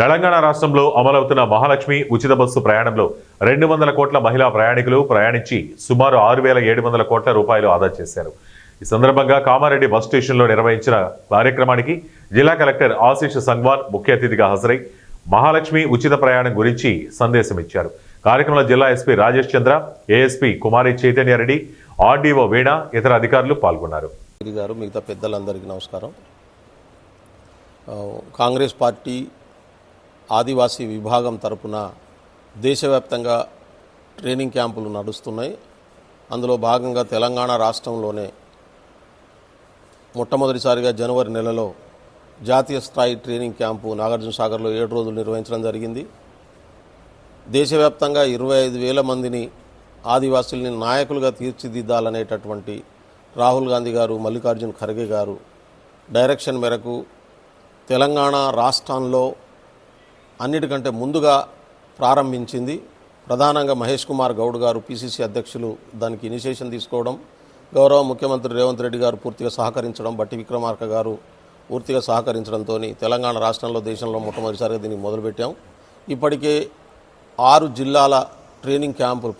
తెలంగాణ రాష్ట్రంలో అమలవుతున్న మహాలక్ష్మి ఉచిత బస్సు ప్రయాణంలో 200 కోట్ల మహిళా ప్రయాణికులు ప్రయాణించి సుమారు 6,700 కోట్ల రూపాయలు ఆదా చేశారు. ఈ సందర్భంగా కామారెడ్డి బస్ స్టేషన్లో నిర్వహించిన కార్యక్రమానికి జిల్లా కలెక్టర్ ఆశీష్ సంగ్వాన్ ముఖ్య అతిథిగా హాజరై మహాలక్ష్మి ఉచిత ప్రయాణం గురించి సందేశం ఇచ్చారు. కార్యక్రమంలో జిల్లా ఎస్పీ రాజేష్ చంద్ర, ఏఎస్పీ కుమారి చైతన్యారెడ్డి, ఆర్డీఓ వీణ, ఇతర అధికారులు పాల్గొన్నారు. మిగతా పెద్దలందరికీ నమస్కారం. కాంగ్రెస్ పార్టీ ఆదివాసీ విభాగం తరపున దేశవ్యాప్తంగా ట్రైనింగ్ క్యాంపులు నడుస్తున్నాయి. అందులో భాగంగా తెలంగాణ రాష్ట్రంలోనే మొట్టమొదటిసారిగా జనవరి నెలలో జాతీయ స్థాయి ట్రైనింగ్ క్యాంపు నాగార్జున సాగర్లో 7 రోజులు నిర్వహించడం జరిగింది. దేశవ్యాప్తంగా 25,000 మందిని ఆదివాసుల్ని నాయకులుగా తీర్చిదిద్దాలనేటటువంటి రాహుల్ గాంధీ గారు, మల్లికార్జున్ ఖర్గే గారు డైరెక్షన్ మేరకు తెలంగాణ రాష్ట్రంలో అన్నిటికంటే ముందుగా ప్రారంభించింది. ప్రధానంగా మహేష్ కుమార్ గౌడ్ గారు పిసిసి అధ్యక్షులు దానికి ఇనిషియేషన్ తీసుకోవడం, గౌరవ ముఖ్యమంత్రి రేవంత్ రెడ్డి గారు పూర్తిగా సహకరించడం, బట్టి విక్రమార్క గారు పూర్తిగా సహకరించడంతో తెలంగాణ రాష్ట్రంలో దేశంలో మొట్టమొదటిసారిగా దీన్ని మొదలుపెట్టాం. ఇప్పటికే 6 జిల్లాల ట్రైనింగ్ క్యాంపులు